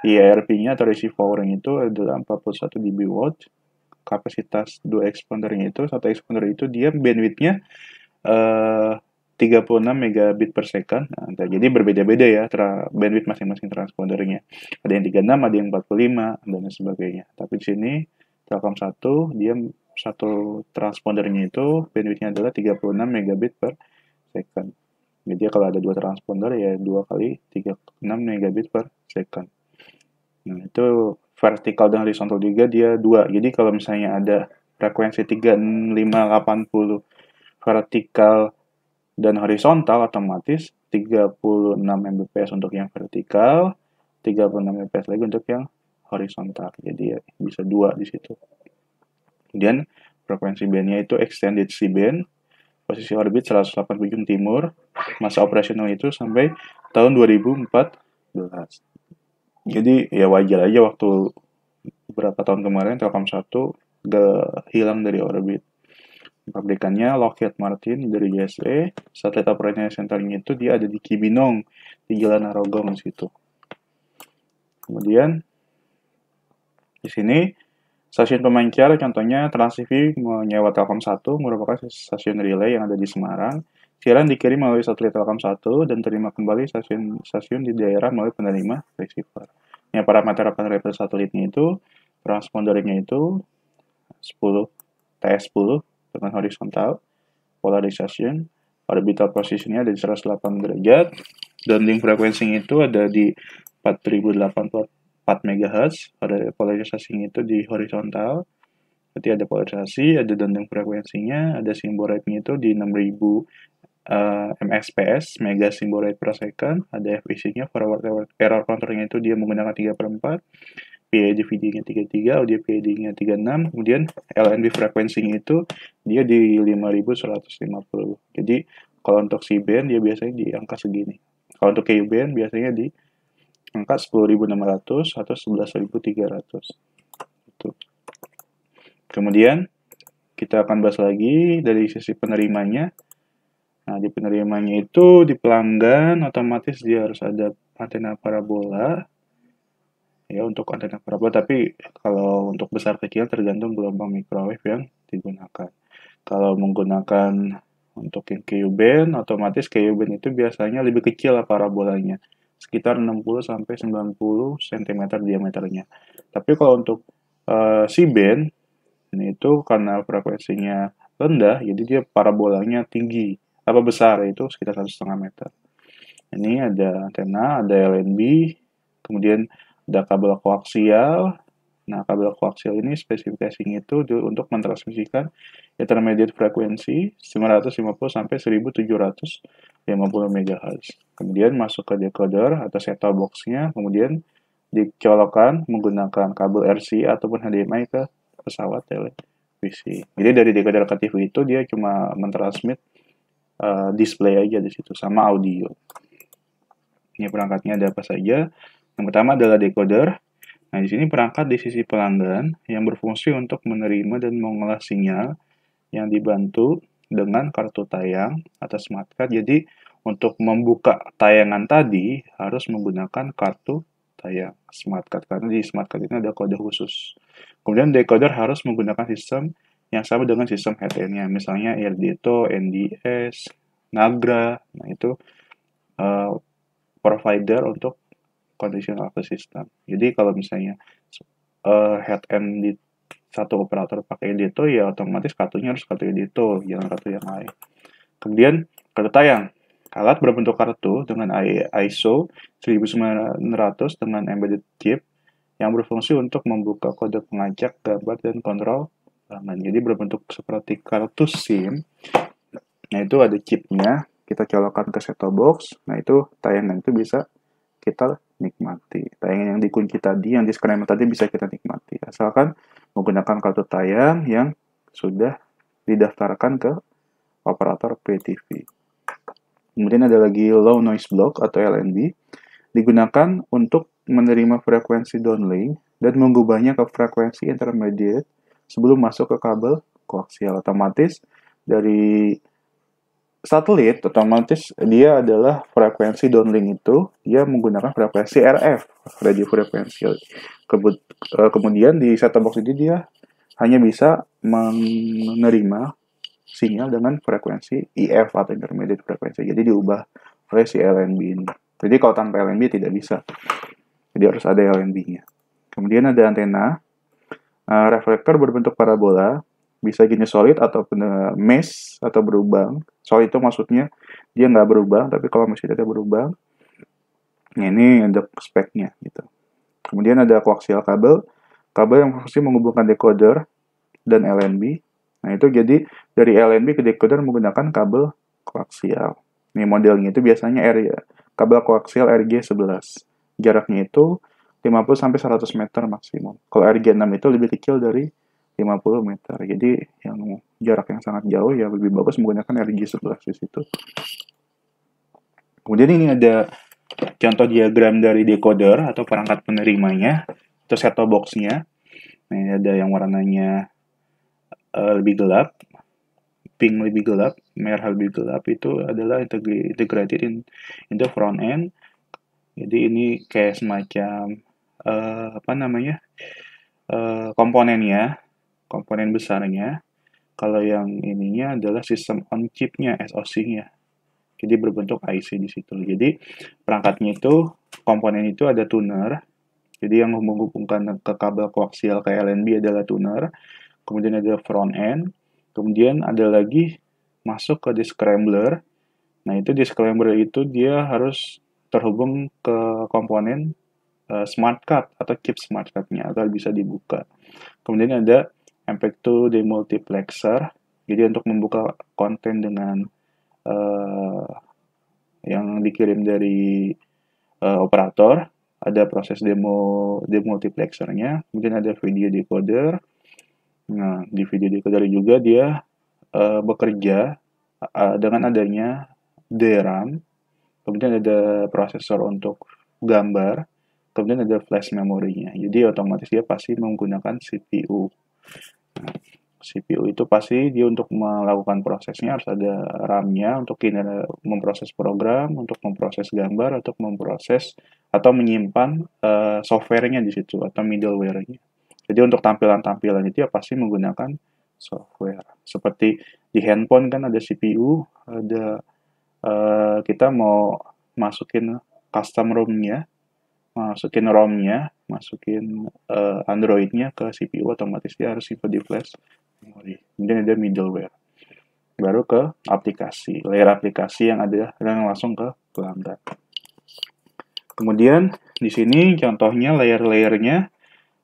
IRP-nya atau receive power-nya itu adalah 41 dB watt. Kapasitas 2 expandernya itu, satu expander itu dia bandwidth-nya 36 megabit per second. Nah, jadi berbeda-beda ya bandwidth masing-masing transpondernya. Ada yang 36, ada yang 45, dan sebagainya. Tapi di sini Telkom 1, dia satu transpondernya itu bandwidth-nya adalah 36 megabit per second. Jadi kalau ada 2 transponder ya 2 kali 36 megabit per second. Nah, itu vertikal dan horizontal juga dia 2. Jadi kalau misalnya ada frekuensi 3580 vertikal dan horizontal, otomatis 36 Mbps untuk yang vertikal, 36 Mbps lagi untuk yang horizontal. Jadi ya, bisa 2 di situ. Kemudian frekuensi bandnya itu extended C-band, posisi orbit 108 ujung timur, masa operasional itu sampai tahun 2014. Jadi ya wajar aja waktu beberapa tahun kemarin Telkom 1 gak hilang dari orbit. Pabrikannya Lockheed Martin dari USA. Satelit Operation Centernya itu dia ada di Cibinong, di Jalan Narogong situ. Kemudian di sini stasiun pemancar contohnya TransTV menyewa Telkom 1 merupakan stasiun relay yang ada di Semarang. Siaran dikirim melalui satelit Telkom 1 dan terima kembali stasiun di daerah melalui penerima receiver. Yang parameter satelitnya itu transpondernya itu 10 TS10 dengan horizontal, polarization, orbital positionnya ada di 108 derajat, dan link frekuensinya itu ada di 4084 MHz, pada polarisasinya itu di horizontal, berarti ada polarisasi, ada dendeng frekuensinya, ada simbol rate-nya itu di 6000 MXPS, mega simbol rate per second, ada FEC-nya, forward error counter-nya itu dia menggunakan 3/4, PID video-nya 33, audio PID-nya 36, kemudian LNB frekuensinya itu dia di 5150. Jadi kalau untuk C-band dia biasanya di angka segini. Kalau untuk Ku-band biasanya di angka 10.600 atau 11.300. Itu. Kemudian kita akan bahas lagi dari sisi penerimanya. Nah, di penerimanya itu di pelanggan otomatis dia harus ada antena parabola. Ya, untuk antena parabola, tapi kalau untuk besar kecil tergantung gelombang microwave yang digunakan. Kalau menggunakan untuk yang Ku-band, otomatis Ku-band itu biasanya lebih kecil lah parabolanya, sekitar 60 sampai 90 cm diameternya. Tapi kalau untuk C-band ini itu karena frekuensinya rendah, jadi dia parabolanya tinggi, apa besar, itu sekitar 1,5 meter. Ini ada antena, ada LNB, kemudian ada kabel koaksial. Nah, kabel koaksial ini spesifikasinya itu untuk mentransmisikan intermediate frekuensi 950 sampai 1750 MHz. Kemudian masuk ke decoder atau set-top box-nya, kemudian dicolokkan menggunakan kabel RC ataupun HDMI ke pesawat televisi. Jadi dari decoder ke TV itu dia cuma mentransmit display aja di situ sama audio. Ini perangkatnya ada apa saja. Yang pertama adalah decoder. Nah, di sini perangkat di sisi pelanggan yang berfungsi untuk menerima dan mengolah sinyal yang dibantu dengan kartu tayang atau smart card. Jadi, untuk membuka tayangan tadi harus menggunakan kartu tayang smart card, karena di smart card ini ada kode khusus. Kemudian decoder harus menggunakan sistem yang sama dengan sistem head-end-nya, misalnya Erdito, NDS, Nagra. Nah, itu provider untuk conditional access system. Jadi kalau misalnya head-end di satu operator pakai Erdito, ya otomatis kartunya harus kartu Erdito, jangan kartu yang lain. Kemudian kartu tayang. Alat berbentuk kartu dengan ISO 1900 dengan embedded chip yang berfungsi untuk membuka kode pengacak, gambar, dan kontrol bahan. Jadi berbentuk seperti kartu SIM. Nah, itu ada chipnya, kita colokkan ke set-top box. Nah, itu tayangan itu bisa kita nikmati. Tayangan yang dikunci tadi, yang disclaimer tadi bisa kita nikmati. Asalkan menggunakan kartu tayang yang sudah didaftarkan ke operator PTV. Kemudian ada lagi low noise block atau LNB, digunakan untuk menerima frekuensi downlink dan mengubahnya ke frekuensi intermediate sebelum masuk ke kabel koaksial. Otomatis dari satelit, otomatis dia adalah frekuensi downlink itu, dia menggunakan frekuensi RF, radio frekuensi. Kemudian di set-top box ini dia hanya bisa menerima sinyal dengan frekuensi IF atau intermediate frekuensi. Jadi diubah oleh si LNB ini. Jadi kalau tanpa LNB tidak bisa. Jadi harus ada LNB-nya. Kemudian ada antena. Reflektor berbentuk parabola. Bisa jenis solid atau mesh atau berlubang. Solid itu maksudnya dia nggak berubah, tapi kalau mesh ada berubah. Nah, ini ada speknya gitu. Kemudian ada koaksial kabel. Kabel yang fungsi menghubungkan decoder dan LNB. Nah, itu jadi dari LNB ke decoder menggunakan kabel koaksial. Ini modelnya itu biasanya kabel koaksial RG11. Jaraknya itu 50-100 meter maksimum. Kalau RG6 itu lebih kecil dari 50 meter. Jadi yang jarak yang sangat jauh ya lebih bagus menggunakan RG11 di situ. Kemudian ini ada contoh diagram dari decoder atau perangkat penerimanya atau set-top box-nya. Nah, ini ada yang warnanya lebih gelap, pink lebih gelap, merah lebih gelap, itu adalah integrated into front end. Jadi ini kayak semacam komponennya, komponen besarnya. Kalau yang ininya adalah sistem on chip-nya, SoC-nya. Jadi berbentuk IC di situ. Jadi perangkatnya itu, komponen itu ada tuner. Jadi yang menghubungkan ke kabel koaksial ke LNB adalah tuner. Kemudian ada front end, kemudian ada lagi masuk ke descrambler. Nah, itu descrambler itu dia harus terhubung ke komponen smart card atau chip smart card-nya agar bisa dibuka. Kemudian ada MPEG-2 demultiplexer, jadi untuk membuka konten dengan yang dikirim dari operator. Ada proses demultiplexernya, kemudian ada video decoder. Nah, di video decoder juga dia bekerja dengan adanya DRAM, kemudian ada prosesor untuk gambar, kemudian ada flash memorinya. Jadi otomatis dia pasti menggunakan CPU. Nah, CPU itu pasti dia untuk melakukan prosesnya harus ada RAM-nya untuk memproses program, untuk memproses gambar, untuk memproses atau menyimpan software-nya di situ atau middleware-nya. Jadi untuk tampilan-tampilan itu ya pasti menggunakan software. Seperti di handphone kan ada CPU, ada kita mau masukin custom ROM-nya, masukin ROM-nya, masukin Android-nya ke CPU, otomatis dia harus simpan di flash memory. Kemudian ada middleware. Baru ke aplikasi, layer aplikasi yang ada yang langsung ke pelanggan. Kemudian di sini contohnya layer-layernya.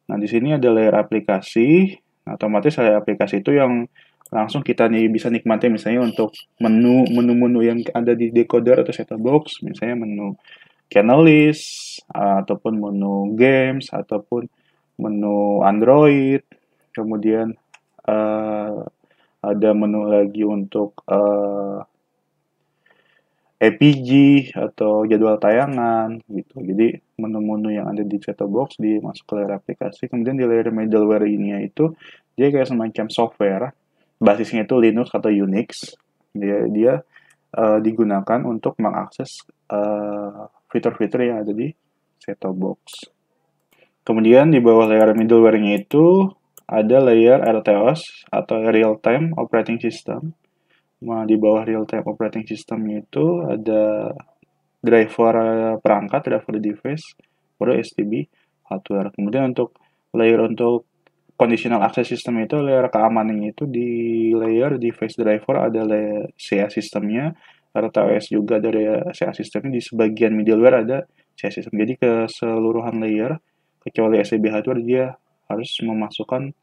Nah, di sini ada layer aplikasi. Nah, otomatis layer aplikasi itu yang langsung kita bisa nikmati misalnya untuk menu-menu yang ada di decoder atau set-top box, misalnya menu channel list, ataupun menu games, ataupun menu Android. Kemudian ada menu lagi untuk APG atau jadwal tayangan gitu. Jadi menu-menu yang ada di set-top box dimasuk ke layer aplikasi. Kemudian di layer middleware ini itu dia kayak semacam software. Basisnya itu Linux atau Unix. Dia digunakan untuk mengakses fitur-fitur yang ada di set-top box. Kemudian di bawah layer middleware-nya itu ada layer RTOS atau Real Time Operating System. Nah, di bawah real time operating system itu ada driver perangkat, driver device, baru STB hardware. Kemudian untuk layer untuk conditional access system itu layer keamanannya itu di layer device driver ada layer CA sistemnya, RTOS juga dari CA sistemnya, di sebagian middleware ada CA system. Jadi keseluruhan layer kecuali STB hardware dia harus memasukkan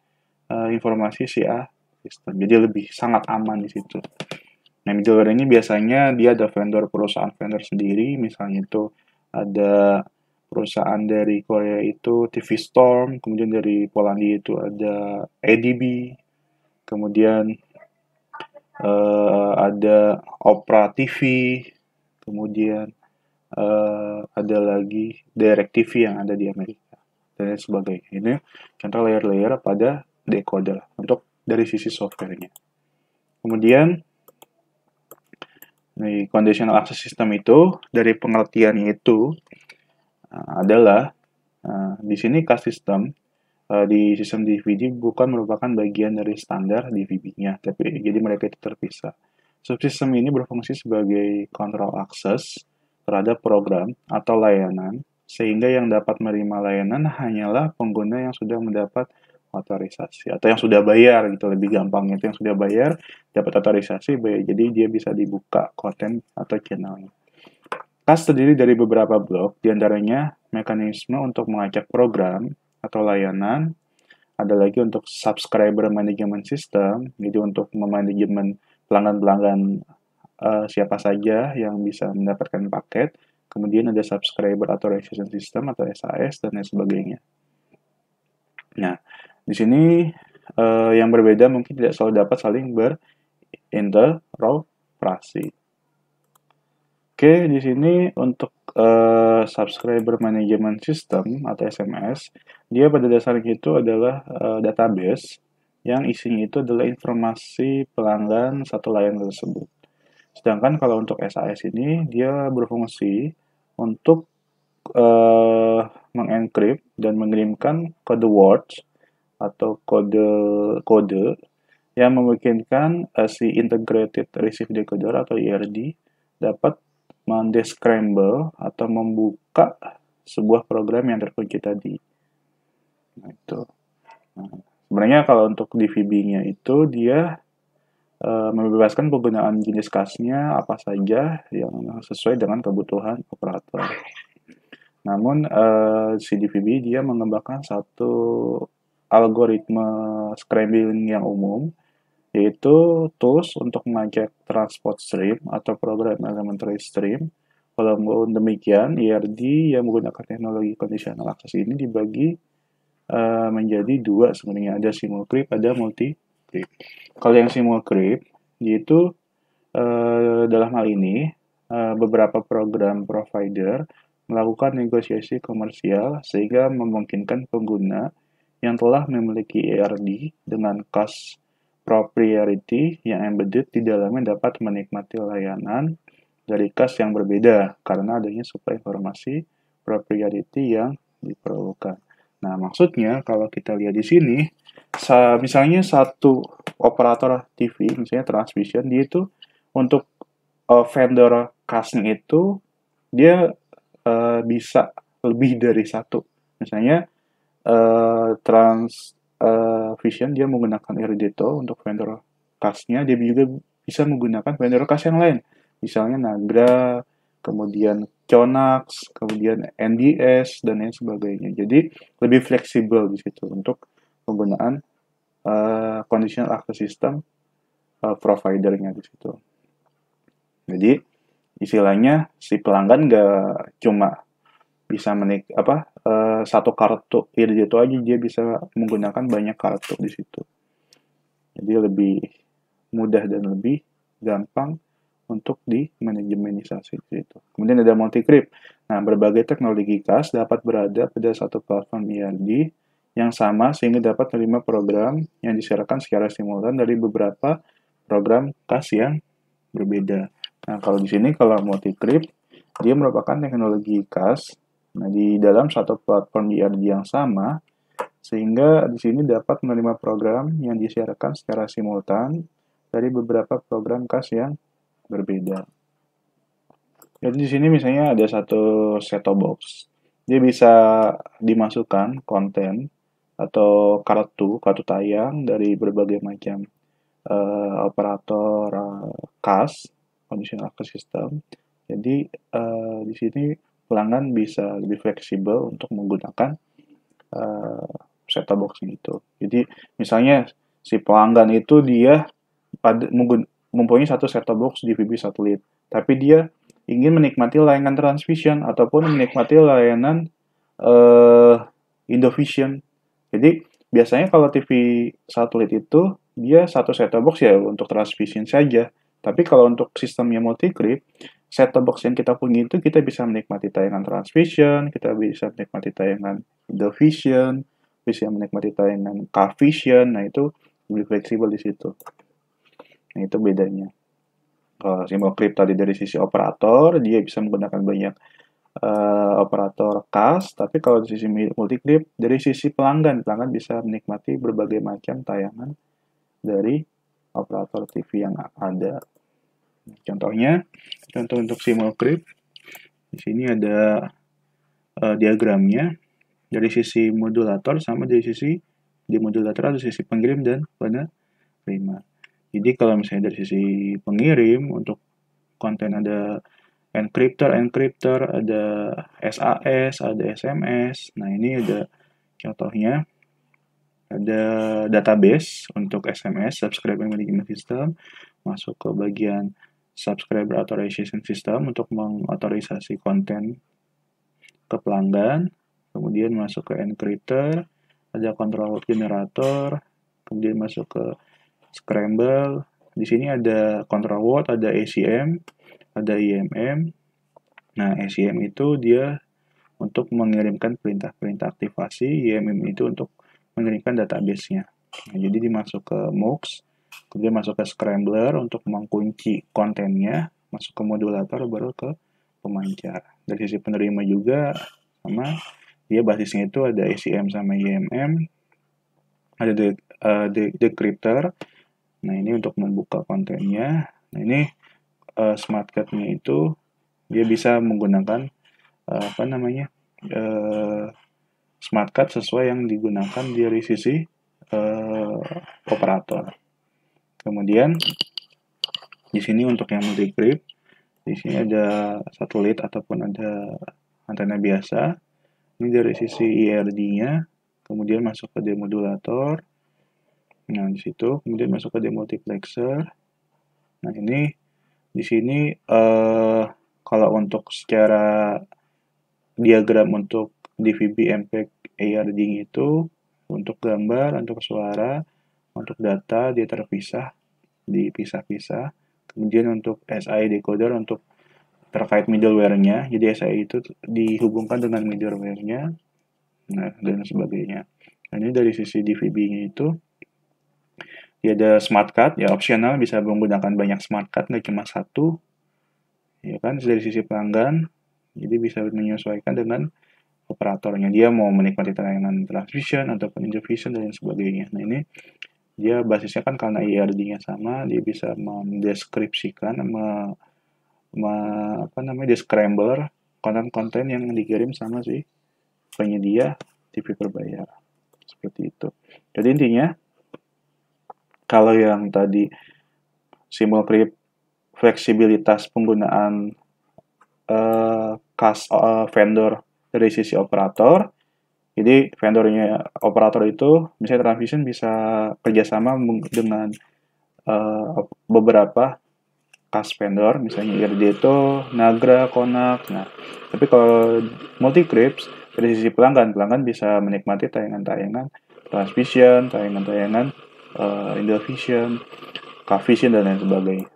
informasi CA sistem. Jadi lebih sangat aman di situ. Nah, middleware ini biasanya dia ada perusahaan vendor sendiri, misalnya itu ada perusahaan dari Korea itu TV Storm, kemudian dari Polandia itu ada ADB, kemudian ada Opera TV, kemudian ada lagi DirecTV yang ada di Amerika, dan lain sebagainya. Ini contoh layer-layer pada decoder untuk dari sisi softwarenya. Kemudian di conditional access system itu, dari pengertiannya itu adalah di sini CAS system di sistem DVD bukan merupakan bagian dari standar DVB-nya, tapi jadi mereka itu terpisah. Subsistem ini berfungsi sebagai control access terhadap program atau layanan, sehingga yang dapat menerima layanan hanyalah pengguna yang sudah mendapat otorisasi atau yang sudah bayar gitu, lebih gampang itu yang sudah bayar dapat otorisasi bayar, jadi dia bisa dibuka konten atau channelnya. CAS terdiri dari beberapa blok, diantaranya mekanisme untuk mengacak program atau layanan, ada lagi untuk subscriber management system, jadi untuk memanajemen pelanggan-pelanggan siapa saja yang bisa mendapatkan paket, kemudian ada subscriber authorization system atau SAS dan lain sebagainya. Nah, di sini yang berbeda mungkin tidak selalu dapat saling berinteroperasi. Oke, di sini untuk subscriber management system atau SMS, dia pada dasarnya itu adalah database yang isinya itu adalah informasi pelanggan satu layanan tersebut. Sedangkan kalau untuk SAS ini, dia berfungsi untuk mengencrypt dan mengirimkan kode words atau kode yang memungkinkan si integrated receive decoder atau IRD dapat mendescramble atau membuka sebuah program yang terkunci tadi. Nah, itu. Nah, sebenarnya kalau untuk DVB-nya itu dia membebaskan penggunaan jenis CAS-nya apa saja yang sesuai dengan kebutuhan operator. Namun si DVB dia mengembangkan satu algoritma scrambling yang umum, yaitu tools untuk mengajak transport stream atau program elementary stream. Walaupun demikian, IRD yang menggunakan teknologi conditional access ini dibagi menjadi dua sebenarnya, ada single creep, ada multi creep. Kalau yang single creep, yaitu dalam hal ini beberapa program provider melakukan negosiasi komersial sehingga memungkinkan pengguna yang telah memiliki IRD dengan CAS proprietary yang embedded di dalamnya dapat menikmati layanan dari CAS yang berbeda karena adanya suplai informasi proprietary yang diperlukan. Nah, maksudnya kalau kita lihat di sini, misalnya satu operator TV, misalnya transmission, dia itu untuk vendor CAS-nya itu dia bisa lebih dari satu. Misalnya Vision dia menggunakan Iridito untuk vendor CAS-nya, dia juga bisa menggunakan vendor CAS yang lain, misalnya Nagra, kemudian Chonax, kemudian NDS dan lain sebagainya. Jadi lebih fleksibel di situ untuk penggunaan conditional access system providernya di situ. Jadi istilahnya si pelanggan nggak cuma bisa satu kartu Iridito aja, dia bisa menggunakan banyak kartu di situ. Jadi lebih mudah dan lebih gampang untuk di manajemenisasi itu. Kemudian ada multi-creep. Nah, berbagai teknologi CAS dapat berada pada satu platform IRD yang sama sehingga dapat menerima program yang disiarkan secara simultan dari beberapa program CAS yang berbeda. Nah, kalau di sini kalau multi-creep, dia merupakan teknologi CAS. Nah, di dalam satu platform IRD yang sama, sehingga di sini dapat menerima program yang disiarkan secara simultan dari beberapa program CAS yang berbeda. Jadi di sini misalnya ada satu set-top box, dia bisa dimasukkan konten atau kartu tayang dari berbagai macam operator CAS, conditional access system. Jadi di sini pelanggan bisa lebih fleksibel untuk menggunakan set-top box itu. Jadi misalnya si pelanggan itu dia mempunyai satu set-top box DVB satelit, tapi dia ingin menikmati layanan transmission ataupun menikmati layanan Indovision. Jadi biasanya kalau TV satelit itu dia satu set-top box ya untuk transmission saja. Tapi kalau untuk sistemnya multi-clip, set-top box yang kita punya itu kita bisa menikmati tayangan transmission, kita bisa menikmati tayangan Indovision, bisa menikmati tayangan Cavision. Nah itu lebih fleksibel di situ. Nah itu bedanya. Kalau Simulcrypt tadi dari sisi operator, dia bisa menggunakan banyak operator CAS, tapi kalau di sisi multiclip, dari sisi pelanggan bisa menikmati berbagai macam tayangan dari operator TV yang ada. Contohnya, contoh untuk Simulcrypt, di sini ada diagramnya dari sisi modulator sama dari sisi di modulator ada sisi pengirim dan penerima. Jadi kalau misalnya dari sisi pengirim untuk konten ada encryptor, ada SAS, ada SMS. Nah, ini ada contohnya. Ada database untuk SMS, Subscriber Management System, masuk ke bagian Subscriber Authorization System untuk mengotorisasi konten ke pelanggan, kemudian masuk ke encryptor, ada control word generator, kemudian masuk ke scramble. Di sini ada control word, ada ACM, ada IMM. Nah, ACM itu dia untuk mengirimkan perintah-perintah aktivasi, IMM itu untuk mengirimkan database-nya. Nah, jadi dimasuk ke MUX, kemudian masuk ke scrambler untuk mengunci kontennya, masuk ke modulator, baru ke pemancar. Dari sisi penerima juga sama, dia basisnya itu ada ACM sama IMM, ada decryptor. Nah, ini untuk membuka kontennya. Nah, ini smart card-nya itu dia bisa menggunakan smart card sesuai yang digunakan dari sisi operator. Kemudian di sini untuk yang multi-clip, di sini ada satelit ataupun ada antena biasa. Ini dari sisi IRD-nya, kemudian masuk ke demodulator. Nah, di situ kemudian masuk ke demultiplexer. Nah, ini di sini kalau untuk secara diagram untuk DVB MPEG ARD itu untuk gambar, untuk suara, untuk data dia terpisah, dipisah-pisah. Kemudian untuk SI decoder untuk terkait middleware-nya, jadi SI itu dihubungkan dengan middleware-nya, nah dan sebagainya. Nah, ini dari sisi DVB-nya itu dia ada smart card, ya opsional bisa menggunakan banyak smart card, nggak cuma satu, ya kan. Dari sisi pelanggan, jadi bisa menyesuaikan dengan operatornya, dia mau menikmati tayangan transmission ataupun Indovision dan sebagainya. Nah, ini dia basisnya kan karena IRD-nya sama, dia bisa mendeskripsikan, scrambler konten-konten yang dikirim sama si penyedia TV berbayar. Seperti itu. Jadi intinya, kalau yang tadi Simulcrypt fleksibilitas penggunaan vendor dari sisi operator. Jadi vendornya operator itu misalnya transmission bisa kerjasama dengan beberapa CAS vendor, misalnya IRD itu Nagra, Konak. Nah, tapi kalau multi-clips dari sisi pelanggan bisa menikmati tayangan-tayangan transmission, tayangan-tayangan Indovision, Cavision dan lain sebagainya.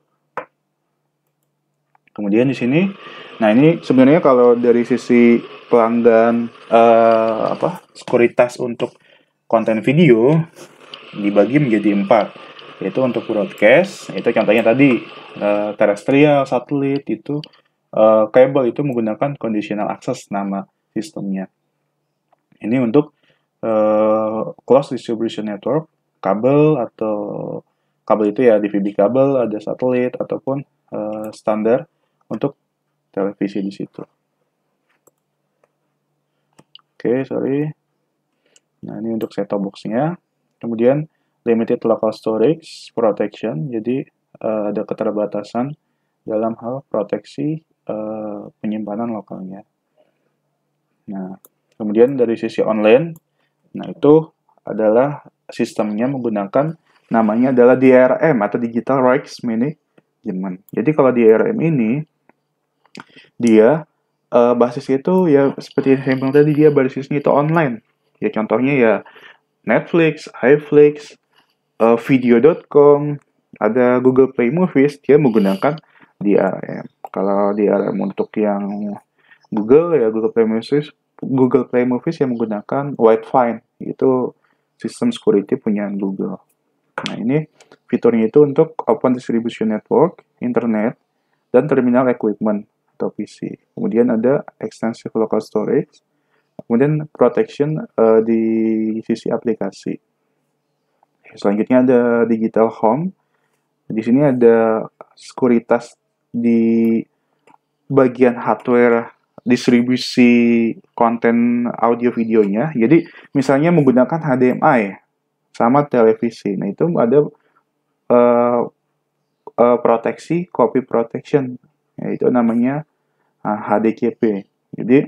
Kemudian di sini, nah ini sebenarnya kalau dari sisi pelanggan sekuritas untuk konten video dibagi menjadi 4, yaitu untuk broadcast, itu contohnya tadi terestrial, satelit itu kabel itu menggunakan conditional access nama sistemnya. Ini untuk closed distribution network, kabel atau kabel itu ya DVB kabel, ada satelit ataupun standar untuk televisi di situ. Oke, sorry. Nah, ini untuk set-top box-nya. Kemudian limited local storage protection, jadi ada keterbatasan dalam hal proteksi penyimpanan lokalnya. Nah, kemudian dari sisi online, nah itu adalah sistemnya menggunakan namanya adalah DRM atau Digital Rights Management. Jadi kalau DRM ini dia basisnya itu ya seperti yang saya bilang tadi, dia basisnya itu online. Ya contohnya ya Netflix, iFlix, video.com, ada Google Play Movies, dia menggunakan DRM. Kalau DRM untuk yang Google ya Google Play Movies yang menggunakan Widevine, itu sistem security punya Google. Nah, ini fiturnya itu untuk Open Distribution Network, Internet, dan Terminal Equipment atau PC. Kemudian ada Extensive Local Storage, kemudian Protection di sisi aplikasi. Selanjutnya ada Digital Home. Di sini ada sekuritas di bagian hardware distribusi konten audio videonya. Jadi misalnya menggunakan HDMI sama televisi. Nah, itu ada uh, proteksi copy protection, yaitu namanya HDCP. Jadi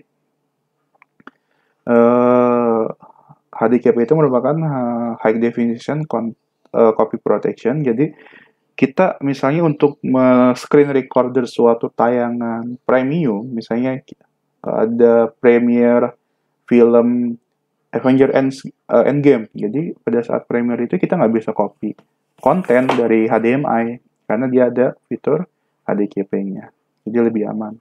HDCP itu merupakan high definition copy protection. Jadi kita misalnya untuk screen recorder suatu tayangan premium, misalnya ada premiere film Avenger Endgame. Jadi pada saat premiere itu kita nggak bisa copy konten dari HDMI karena dia ada fitur HDCP-nya. Jadi lebih aman.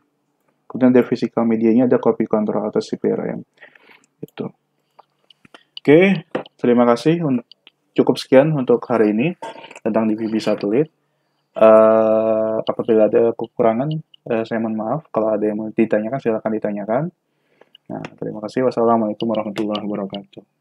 Kemudian dari physical medianya ada copy control atau CPRM. Itu. Oke, terima kasih. Cukup sekian untuk hari ini tentang DVB satelit. Apabila ada kekurangan, saya mohon maaf. Kalau ada yang mau ditanyakan, silakan ditanyakan. Nah, terima kasih. Wassalamualaikum warahmatullahi wabarakatuh.